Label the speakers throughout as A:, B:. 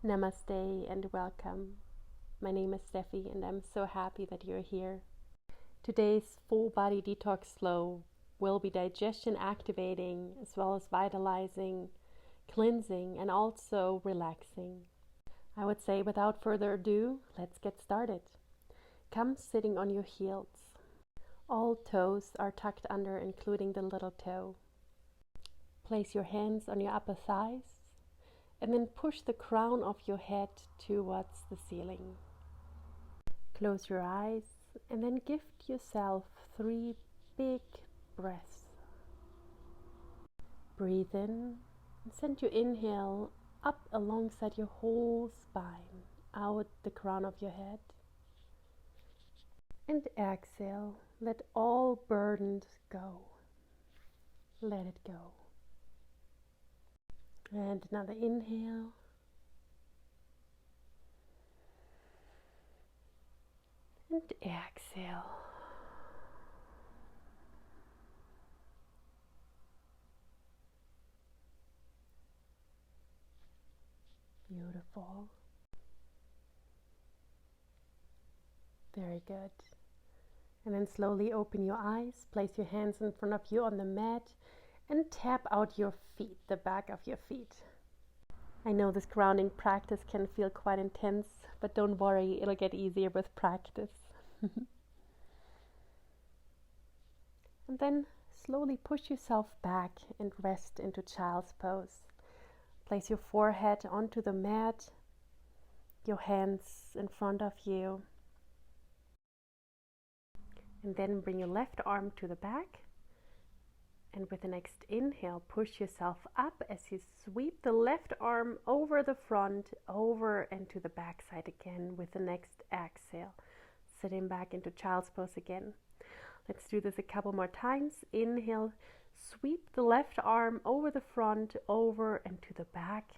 A: Namaste and welcome. My name is Steffi and I'm so happy that you're here. Today's full body detox flow will be digestion activating as well as vitalizing, cleansing, and also relaxing. I would say without further ado, let's get started. Come sitting on your heels. All toes are tucked under, including the little toe. Place your hands on your upper thighs and then push the crown of your head towards the ceiling. Close your eyes and then gift yourself 3 big breaths. Breathe in and send your inhale up alongside your whole spine, out the crown of your head. And exhale, let all burdens go. Let it go. And another inhale. And exhale. Beautiful. Very good. And then slowly open your eyes. Place your hands in front of you on the mat and tap out your feet, the back of your feet. I know this grounding practice can feel quite intense, but don't worry, it'll get easier with practice. And then slowly push yourself back and rest into child's pose. Place your forehead onto the mat, your hands in front of you. And then bring your left arm to the back. And with the next inhale, push yourself up as you sweep the left arm over the front, over and to the back side again with the next exhale. Sitting back into child's pose again. Let's do this a couple more times. Inhale, sweep the left arm over the front, over and to the back.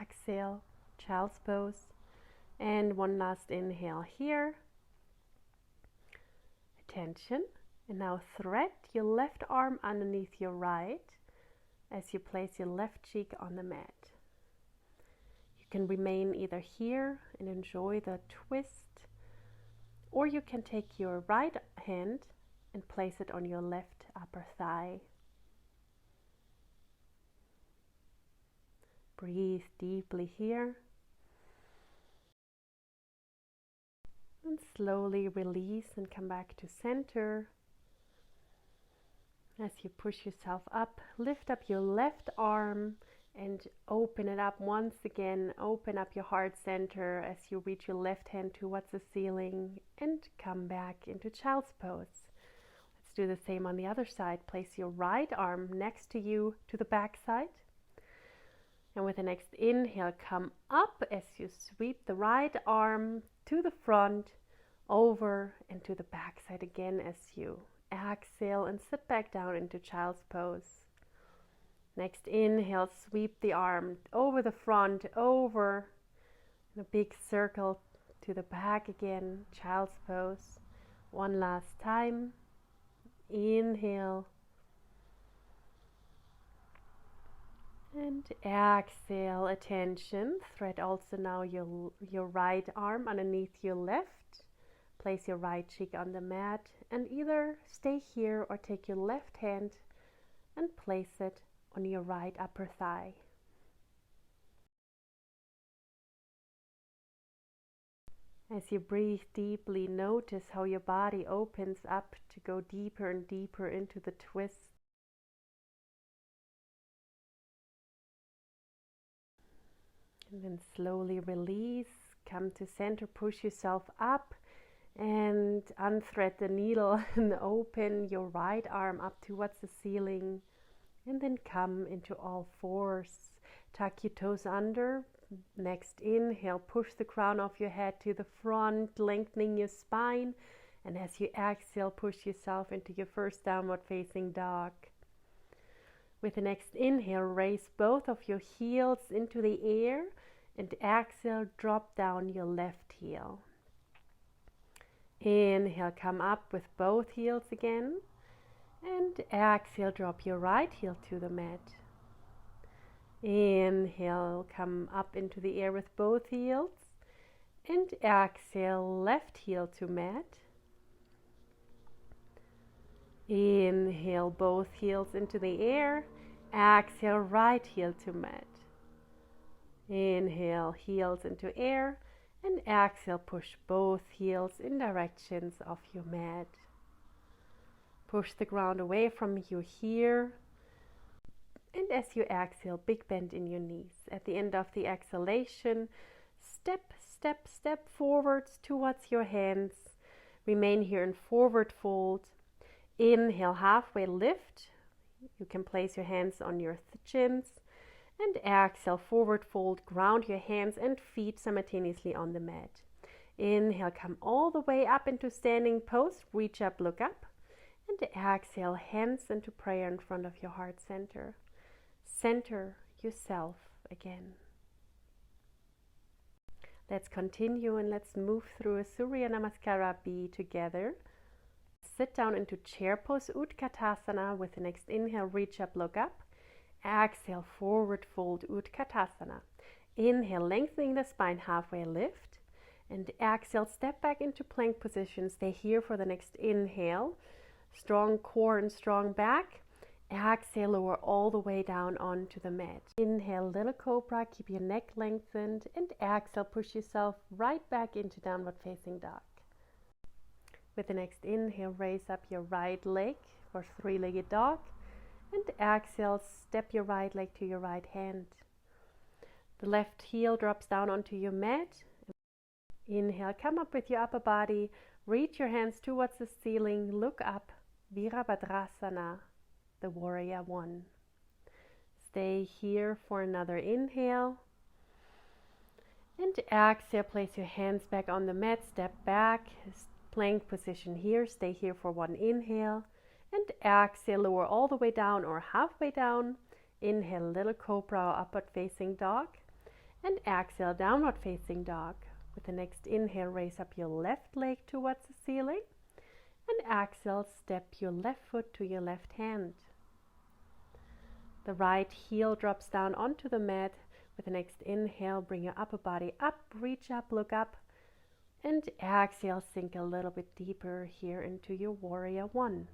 A: Exhale, child's pose. And one last inhale here. Attention. And now thread your left arm underneath your right as you place your left cheek on the mat. You can remain either here and enjoy the twist, or you can take your right hand and place it on your left upper thigh. Breathe deeply here. And slowly release and come back to center. As you push yourself up, lift up your left arm and open it up once again. Open up your heart center as you reach your left hand towards the ceiling and come back into child's pose. Let's do the same on the other side. Place your right arm next to you to the back side. And with the next inhale, come up as you sweep the right arm to the front, over and to the back side again as you exhale and sit back down into child's pose. Next inhale, sweep the arm over the front, over in a big circle to the back again, child's pose. One last time. Inhale. And exhale, attention. Thread also now your right arm underneath your left. Place your right cheek on the mat and either stay here or take your left hand and place it on your right upper thigh. As you breathe deeply, notice how your body opens up to go deeper and deeper into the twist. And then slowly release, come to center, push yourself up. And unthread the needle and open your right arm up towards the ceiling. And then come into all fours. Tuck your toes under. Next inhale, push the crown of your head to the front, lengthening your spine. And as you exhale, push yourself into your first downward facing dog. With the next inhale, raise both of your heels into the air. And exhale, drop down your left heel. Inhale, come up with both heels again. And exhale, drop your right heel to the mat. Inhale, come up into the air with both heels. And exhale, left heel to mat. Inhale, both heels into the air. Exhale, right heel to mat. Inhale, heels into air. And exhale, push both heels in directions of your mat. Push the ground away from you here. And as you exhale, big bend in your knees. At the end of the exhalation, step, step, step forwards towards your hands. Remain here in forward fold. Inhale, halfway lift. You can place your hands on your chins. And exhale, forward fold. Ground your hands and feet simultaneously on the mat. Inhale, come all the way up into standing pose. Reach up, look up. And exhale, hands into prayer in front of your heart center. Center yourself again. Let's continue and let's move through a Surya Namaskara B together. Sit down into chair pose Utkatasana. With the next inhale, reach up, look up. Exhale, forward fold Utkatasana. Inhale, lengthening the spine, halfway lift. And exhale, step back into plank position. Stay here for the next inhale. Strong core and strong back. Exhale, lower all the way down onto the mat. Inhale, little cobra, keep your neck lengthened. And exhale, push yourself right back into downward facing dog. With the next inhale, raise up your right leg for three-legged dog. And exhale, step your right leg to your right hand. The left heel drops down onto your mat. Inhale, come up with your upper body. Reach your hands towards the ceiling. Look up. Virabhadrasana, the warrior one. Stay here for another inhale. And exhale, place your hands back on the mat. Step back. Plank position here. Stay here for one inhale. And exhale, lower all the way down or halfway down. Inhale, little cobra, upward facing dog. And exhale, downward facing dog. With the next inhale, raise up your left leg towards the ceiling. And exhale, step your left foot to your left hand. The right heel drops down onto the mat. With the next inhale, bring your upper body up, reach up, look up. And exhale, sink a little bit deeper here into your warrior one.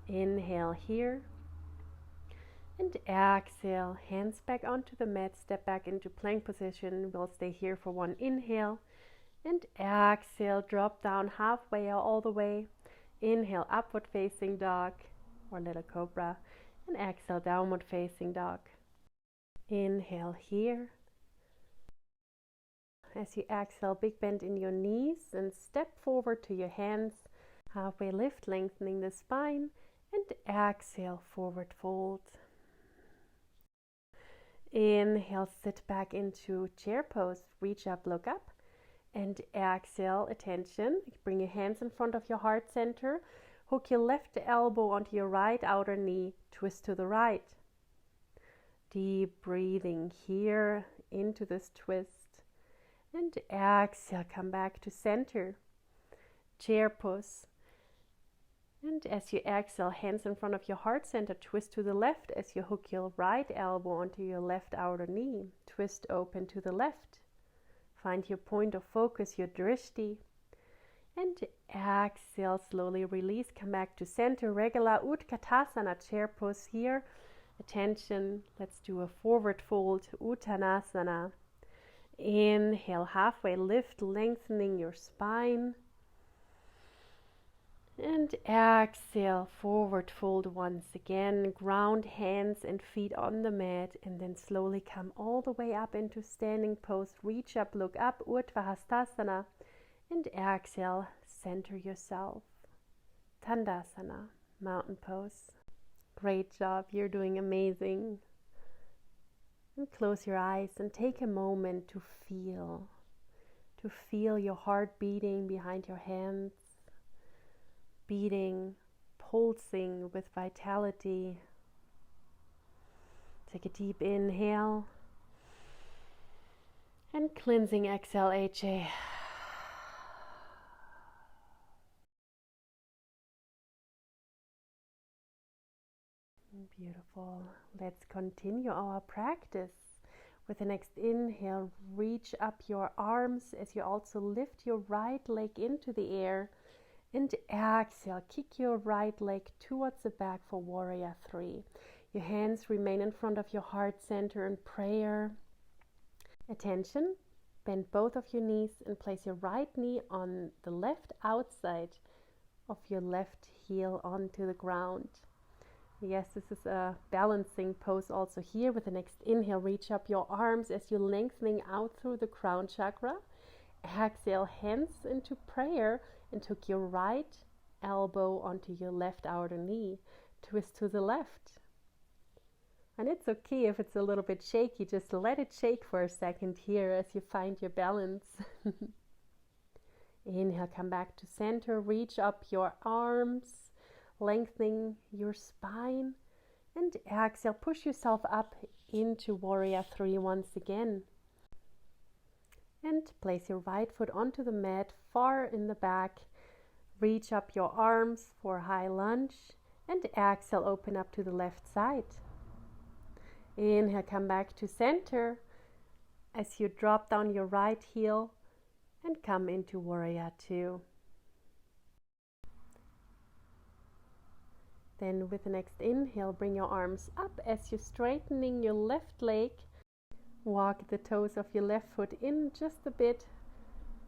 A: Inhale here. And exhale, hands back onto the mat, step back into plank position. We'll stay here for one inhale. And exhale, drop down halfway or all the way. Inhale, upward facing dog or little cobra. And exhale, downward facing dog. Inhale here. As you exhale, big bend in your knees and step forward to your hands. Halfway lift, lengthening the spine. And exhale, forward fold. Inhale, sit back into chair pose. Reach up, look up. And exhale, attention. Bring your hands in front of your heart center. Hook your left elbow onto your right outer knee. Twist to the right. Deep breathing here into this twist. And exhale, come back to center. Chair pose. And as you exhale, hands in front of your heart center. Twist to the left as you hook your right elbow onto your left outer knee. Twist open to the left. Find your point of focus, your drishti. And exhale, slowly release. Come back to center. Regular Utkatasana, chair pose here. Attention, let's do a forward fold, Uttanasana. Inhale, halfway lift, lengthening your spine. And exhale, forward fold once again. Ground hands and feet on the mat. And then slowly come all the way up into standing pose. Reach up, look up, Urdhva Hastasana. And exhale, center yourself. Tandasana, mountain pose. Great job, you're doing amazing. And close your eyes and take a moment to feel your heart beating behind your hands. Beating, pulsing with vitality. Take a deep inhale and cleansing exhale, HA. Beautiful. Let's continue our practice. With the next inhale, reach up your arms as you also lift your right leg into the air. And exhale, kick your right leg towards the back for warrior 3. Your hands remain in front of your heart center in prayer. Attention, bend both of your knees and place your right knee on the left outside of your left heel onto the ground. Yes, this is a balancing pose also here. With the next inhale, reach up your arms as you're lengthening out through the crown chakra. Exhale, hands into prayer and took your right elbow onto your left outer knee. Twist to the left. And it's okay if it's a little bit shaky, just let it shake for a second here as you find your balance. Inhale, come back to center, reach up your arms, lengthening your spine, and exhale, push yourself up into warrior 3 once again. And place your right foot onto the mat, far in the back. Reach up your arms for high lunge, and exhale, open up to the left side. Inhale, come back to center as you drop down your right heel and come into warrior 2. Then with the next inhale, bring your arms up as you're straightening your left leg. Walk the toes of your left foot in just a bit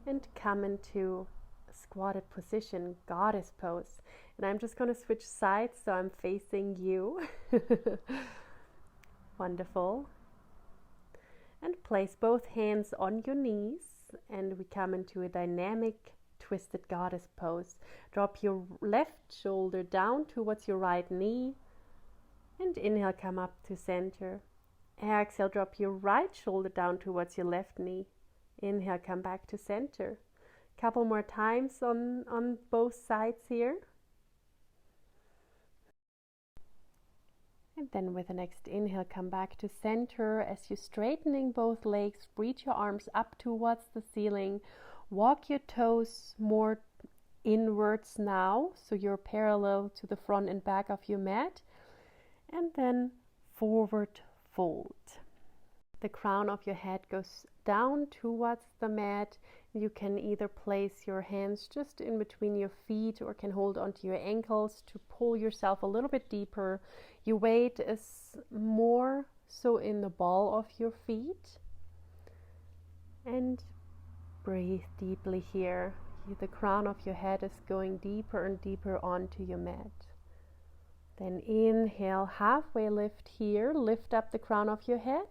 A: and come into squatted position, goddess pose. And I'm just going to switch sides so I'm facing you. Wonderful. And place both hands on your knees and we come into a dynamic twisted goddess pose. Drop your left shoulder down towards your right knee and inhale, come up to center. Exhale, drop your right shoulder down towards your left knee. Inhale, come back to center. Couple more times on both sides here. And then with the next inhale, come back to center as you're straightening both legs. Reach your arms up towards the ceiling. Walk your toes more inwards now, so you're parallel to the front and back of your mat. And then forward fold. The crown of your head goes down towards the mat. You can either place your hands just in between your feet or can hold onto your ankles to pull yourself a little bit deeper. Your weight is more so in the ball of your feet. And breathe deeply here. The crown of your head is going deeper and deeper onto your mat. Then inhale, halfway lift here. Lift up the crown of your head.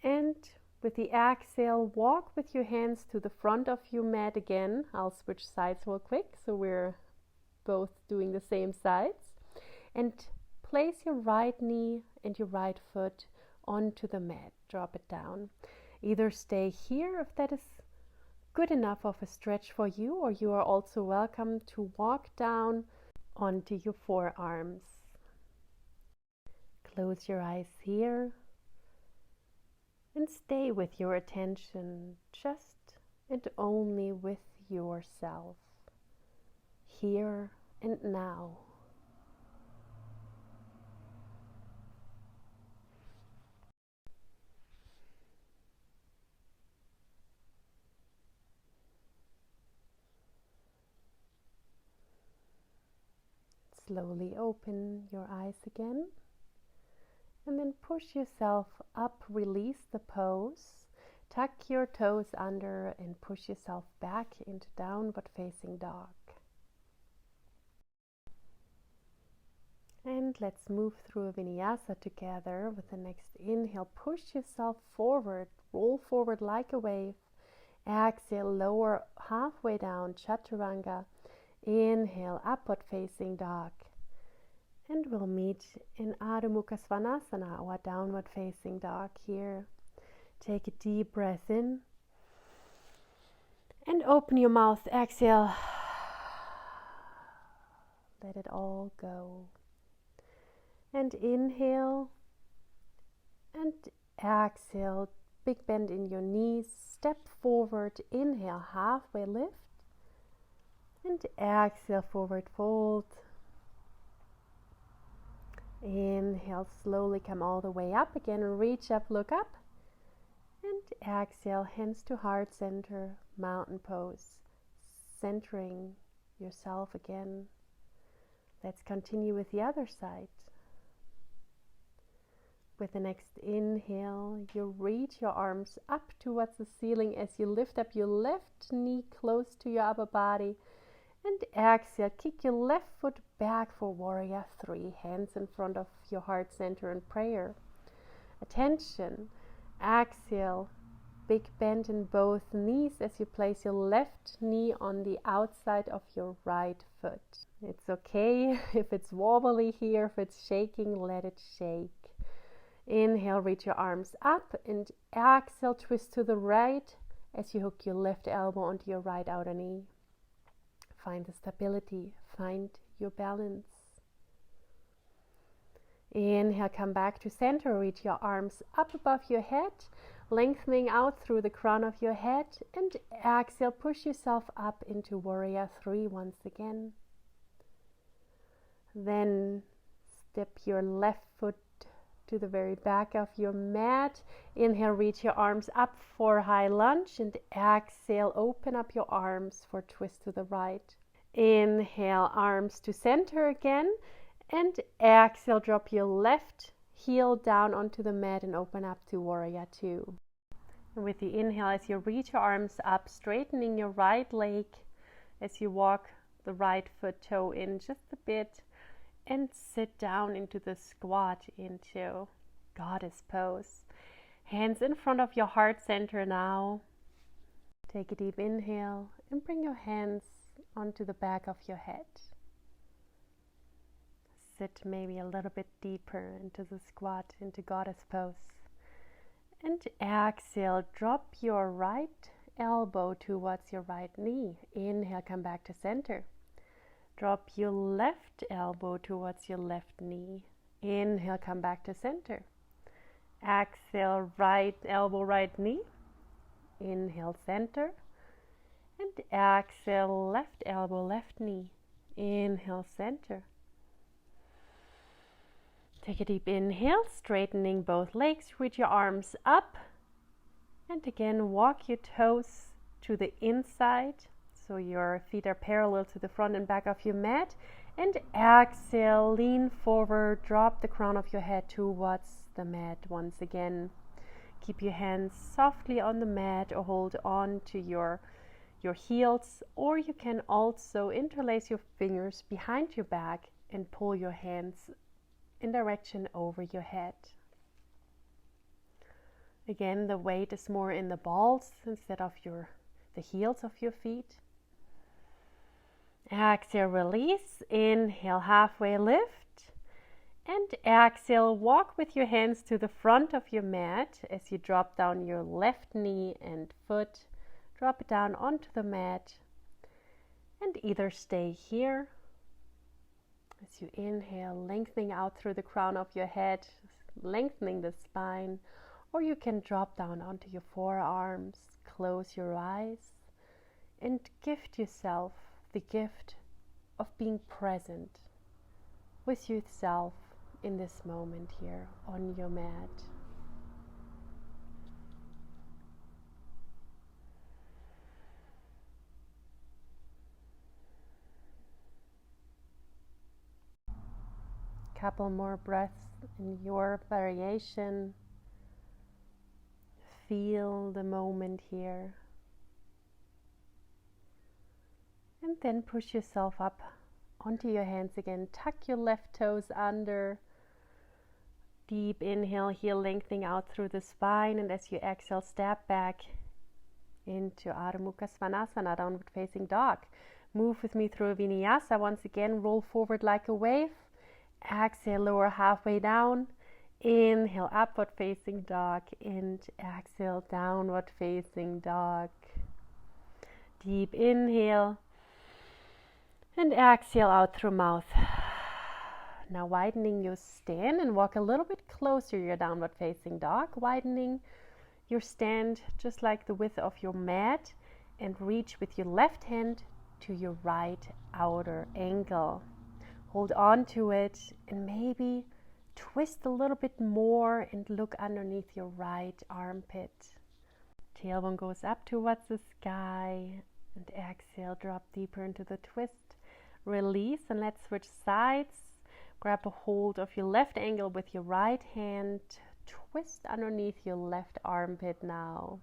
A: And with the exhale, walk with your hands to the front of your mat again. I'll switch sides real quick so we're both doing the same sides. And place your right knee and your right foot onto the mat. Drop it down. Either stay here if that is good enough of a stretch for you, or you are also welcome to walk down onto your forearms. Close your eyes here. And stay with your attention just and only with yourself, here and now. Slowly open your eyes again. And then push yourself up, release the pose, tuck your toes under and push yourself back into downward facing dog. And let's move through a vinyasa together. With the next inhale, push yourself forward, roll forward like a wave. Exhale, lower halfway down, chaturanga. Inhale, upward facing dog. And we'll meet in Adho Mukha Svanasana, our downward facing dog here. Take a deep breath in and open your mouth. Exhale. Let it all go. And inhale and exhale. Big bend in your knees. Step forward. Inhale, halfway lift. And exhale, forward fold. Inhale, slowly come all the way up again. Reach up, look up. And exhale, hands to heart center, mountain pose. Centering yourself again. Let's continue with the other side. With the next inhale, you reach your arms up towards the ceiling as you lift up your left knee close to your upper body. And exhale, kick your left foot back for warrior 3. Hands in front of your heart center in prayer. Attention. Exhale, big bend in both knees as you place your left knee on the outside of your right foot. It's okay if it's wobbly here, if it's shaking, let it shake. Inhale, reach your arms up, and exhale, twist to the right as you hook your left elbow onto your right outer knee. Find the stability, find your balance. Inhale, come back to center, reach your arms up above your head, lengthening out through the crown of your head, and exhale, push yourself up into warrior 3 once again. Then step your left foot to the very back of your mat. Inhale, reach your arms up for high lunge, and exhale, open up your arms for twist to the right. Inhale, arms to center again, and exhale, drop your left heel down onto the mat and open up to warrior 2. And with the inhale, as you reach your arms up, straightening your right leg as you walk the right foot toe in just a bit, and sit down into the squat, into goddess pose. Hands in front of your heart center now. Take a deep inhale and bring your hands onto the back of your head. Sit maybe a little bit deeper into the squat, into goddess pose. And exhale, drop your right elbow towards your right knee. Inhale, come back to center. Drop your left elbow towards your left knee. Inhale, come back to center. Exhale, right elbow, right knee. Inhale, center. And exhale, left elbow, left knee. Inhale, center. Take a deep inhale, straightening both legs. Reach your arms up. And again, walk your toes to the inside. So your feet are parallel to the front and back of your mat. And exhale, lean forward, drop the crown of your head towards the mat once again. Keep your hands softly on the mat or hold on to your heels, or you can also interlace your fingers behind your back and pull your hands in direction over your head. Again, the weight is more in the balls instead of the heels of your feet. Exhale, release. Inhale, halfway lift. And exhale, walk with your hands to the front of your mat as you drop down your left knee and foot. Drop it down onto the mat. And either stay here as you inhale, lengthening out through the crown of your head, lengthening the spine, or you can drop down onto your forearms, close your eyes, and gift yourself the gift of being present with yourself in this moment here on your mat. Couple more breaths in your variation. Feel the moment here. And then push yourself up onto your hands again. Tuck your left toes under. Deep inhale here, lengthening out through the spine. And as you exhale, step back into Adho Mukha Svanasana, downward facing dog. Move with me through a Vinyasa. Once again, roll forward like a wave. Exhale, lower halfway down. Inhale, upward facing dog. And exhale, downward facing dog. Deep inhale. And exhale out through mouth. Now widening your stand and walk a little bit closer to your downward facing dog. Widening your stand just like the width of your mat. And reach with your left hand to your right outer ankle. Hold on to it and maybe Twist a little bit more and look underneath your right armpit. Tailbone goes up towards the sky, and exhale, drop deeper into the twist. Release, and let's switch sides. Grab a hold of your left ankle with your right hand. Twist underneath your left armpit now.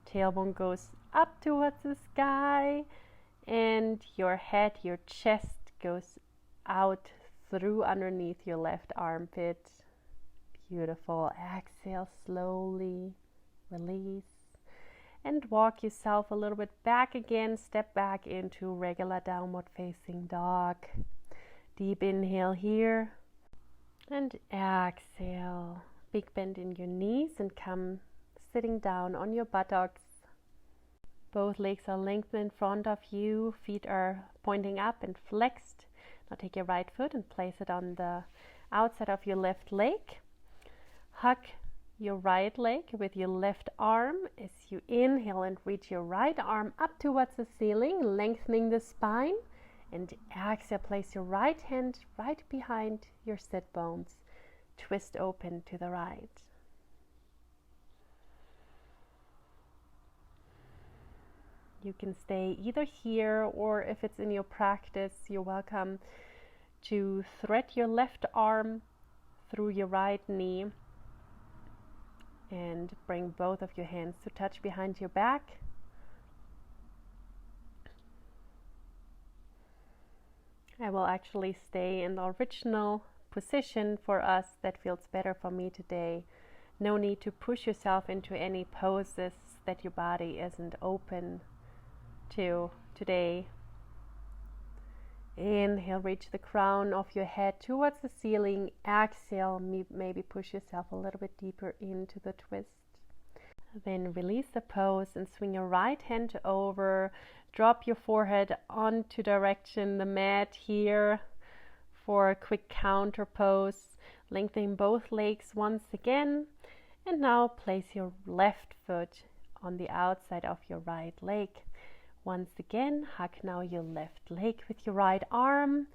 A: Tailbone goes up towards the sky, and your head, your chest goes out through underneath your left armpit. Beautiful. Exhale slowly. Release. And walk yourself a little bit back again. Step back into regular downward facing dog. Deep inhale here. And exhale. Big bend in your knees and come sitting down on your buttocks. Both legs are lengthened in front of you. Feet are pointing up and flexed. Now take your right foot and place it on the outside of your left leg. Hug your right leg with your left arm as you inhale and reach your right arm up towards the ceiling, lengthening the spine. And exhale, place your right hand right behind your sit bones. Twist open to the right. You can stay either here, or if it's in your practice, you're welcome to thread your left arm through your right knee and bring both of your hands to touch behind your back. I will actually stay in the original position for us. That feels better for me today. No need to push yourself into any poses that your body isn't open to today. Inhale, reach the crown of your head towards the ceiling. Exhale, maybe push yourself a little bit deeper into the twist. Then release the pose and swing your right hand over. Drop your forehead onto direction the mat here for a quick counter pose. Lengthening both legs once again. And now place your left foot on the outside of your right leg. Once again, hug now your left leg with your right arm.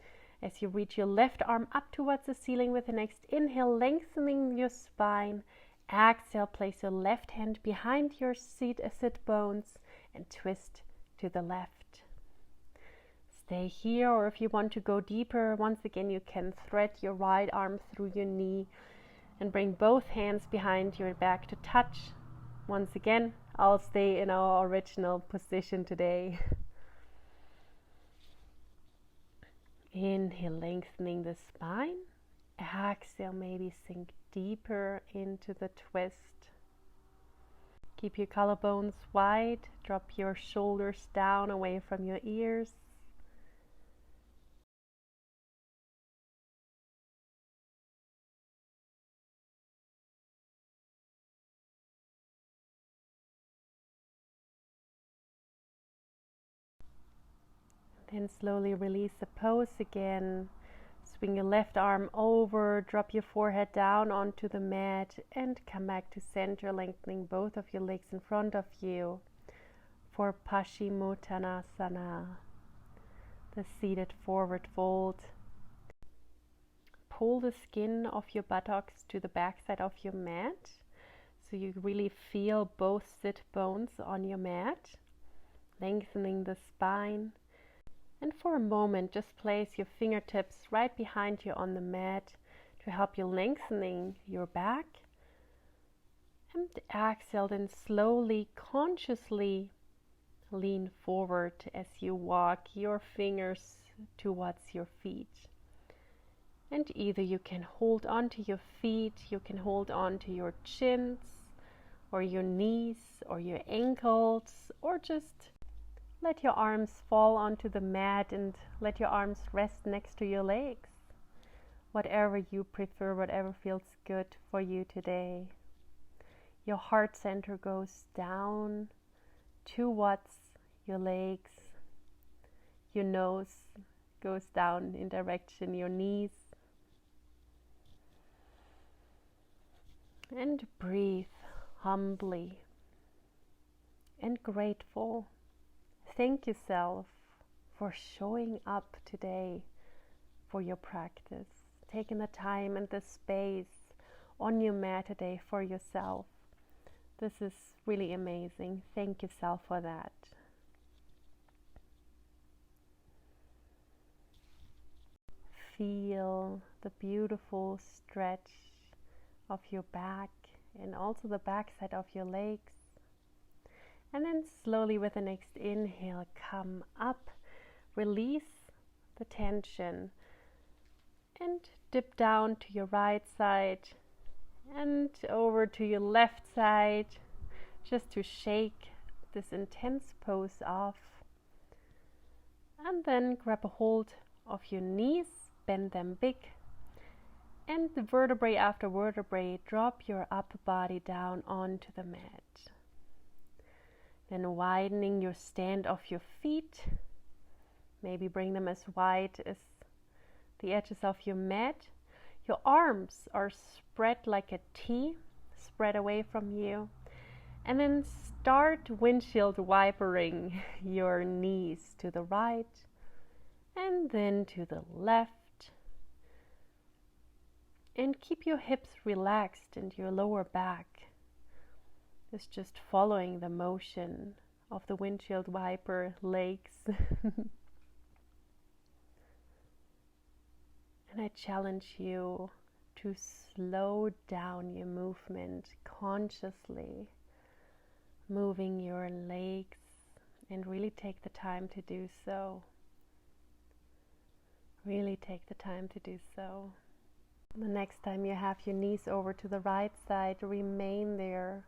A: As you reach your left arm up towards the ceiling with the next inhale, lengthening your spine. Exhale, place your left hand behind your sit bones and twist to the left. Stay here, or if you want to go deeper, once again you can thread your right arm through your knee and bring both hands behind your back to touch. Once again, I'll stay in our original position today. Inhale, lengthening the spine. Exhale, maybe sink deeper into the twist. Keep your collarbones wide. Drop your shoulders down away from your ears. Then slowly release the pose again. Swing your left arm over, drop your forehead down onto the mat and come back to center, lengthening both of your legs in front of you for Paschimottanasana, the seated forward fold. Pull the skin of your buttocks to the backside of your mat so you really feel both sit bones on your mat, lengthening the spine. And for a moment, just place your fingertips right behind you on the mat to help you lengthening your back. And exhale, then slowly, consciously lean forward as you walk your fingers towards your feet. And either you can hold on to your feet, you can hold on to your chins, or your knees, or your ankles, or just let your arms fall onto the mat and let your arms rest next to your legs. Whatever you prefer, whatever feels good for you today. Your heart center goes down towards your legs. Your nose goes down in direction your knees. And breathe humbly and grateful. Thank yourself for showing up today for your practice. taking the time and the space on your mat today for yourself. This is really amazing. Thank yourself for that. Feel the beautiful stretch of your back and also the back side of your legs. And then slowly with the next inhale, come up, release the tension and dip down to your right side and over to your left side, just to shake this intense pose off. And then grab a hold of your knees, bend them big, and the vertebrae after vertebrae, drop your upper body down onto the mat. Then widening your stand of your feet, maybe bring them as wide as the edges of your mat. Your arms are spread like a T, spread away from you. And then start windshield wipering your knees to the right and then to the left. And keep your hips relaxed and your lower back is just following the motion of the windshield wiper legs. And I challenge you to slow down your movement consciously, moving your legs, and really take the time to do so. Really take the time to do so. The next time you have your knees over to the right side, remain there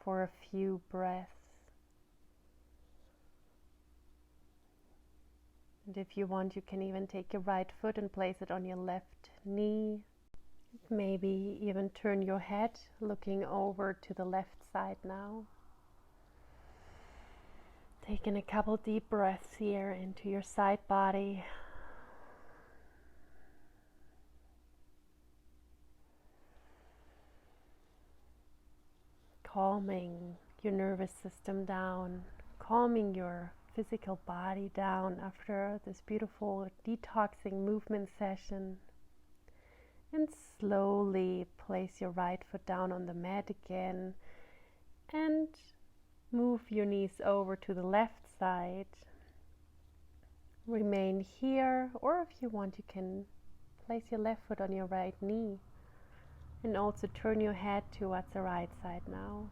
A: for a few breaths. And if you want, you can even take your right foot and place it on your left knee. Maybe even turn your head looking over to the left side now. Taking a couple deep breaths here into your side body. Calming your nervous system down, calming your physical body down after this beautiful detoxing movement session. And slowly place your right foot down on the mat again and move your knees over to the left side. Remain here, or if you want, you can place your left foot on your right knee and also turn your head towards the right side now.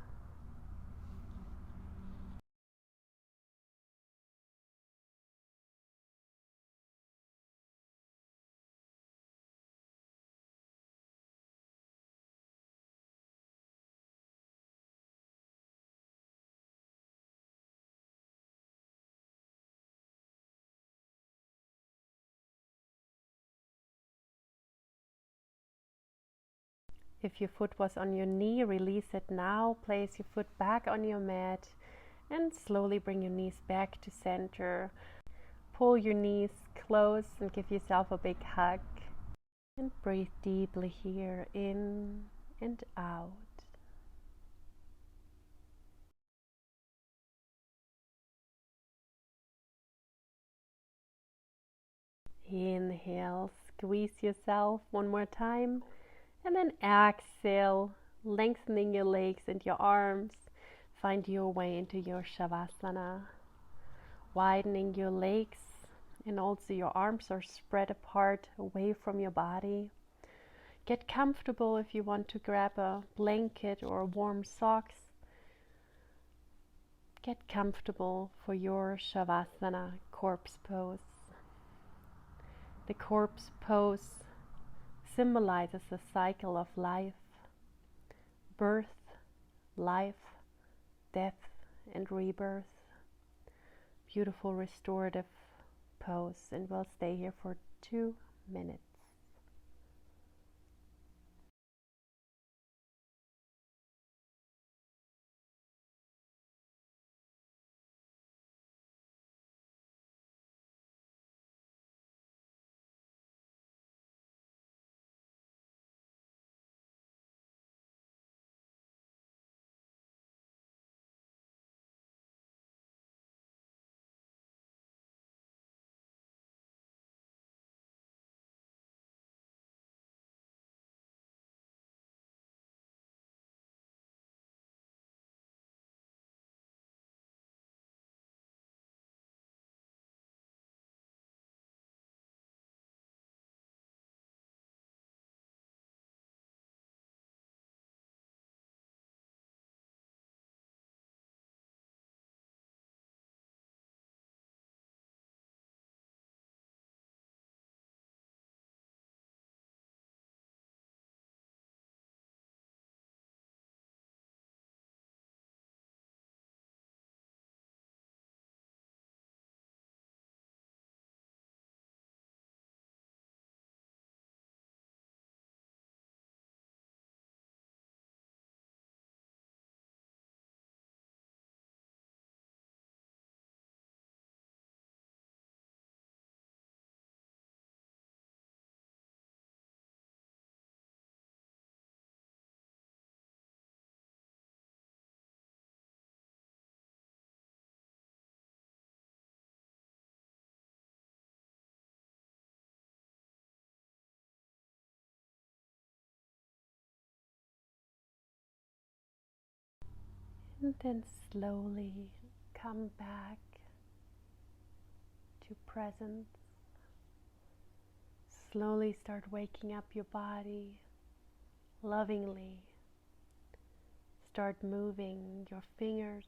A: If your foot was on your knee, release it now. Place your foot back on your mat and slowly bring your knees back to center. Pull your knees close and give yourself a big hug. And breathe deeply here, in and out. Inhale, squeeze yourself one more time. And then exhale, lengthening your legs and your arms. Find your way into your Shavasana. Widening your legs, and also your arms are spread apart away from your body. Get comfortable if you want to grab a blanket or warm socks. Get comfortable for your Shavasana corpse pose. The corpse pose symbolizes the cycle of life, birth, life, death, and rebirth. Beautiful restorative pose, and we'll stay here for 2 minutes. And then slowly come back to presence. Slowly start waking up your body lovingly. Start moving your fingers.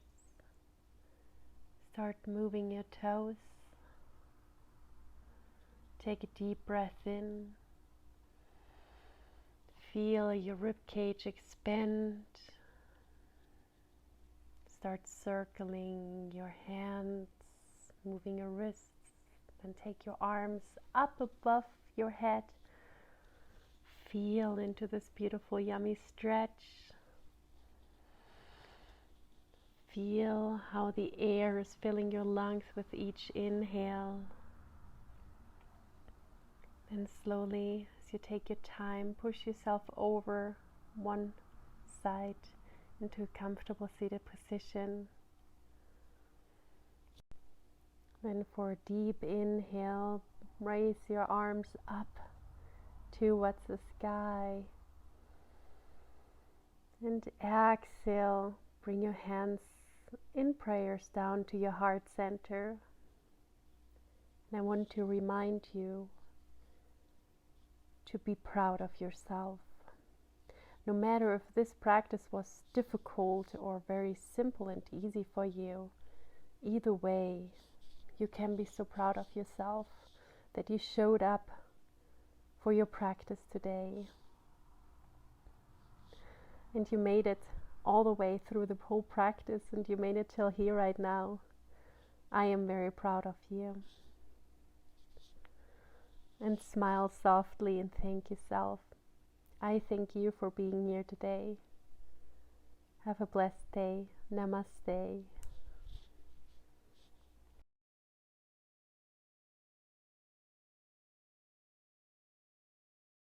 A: Start moving your toes. Take a deep breath in. Feel your ribcage expand. Start circling your hands, moving your wrists. Then take your arms up above your head. Feel into this beautiful, yummy stretch. Feel how the air is filling your lungs with each inhale. And slowly, as you take your time, push yourself over one side into a comfortable seated position. Then for a deep inhale, raise your arms up towards the sky. And exhale, bring your hands in prayers down to your heart center. And I want to remind you to be proud of yourself. No matter if this practice was difficult or very simple and easy for you, either way, you can be so proud of yourself that you showed up for your practice today. And you made it all the way through the whole practice, and you made it till here right now. I am very proud of you. And smile softly and thank yourself. I thank you for being here today. Have a blessed day. Namaste.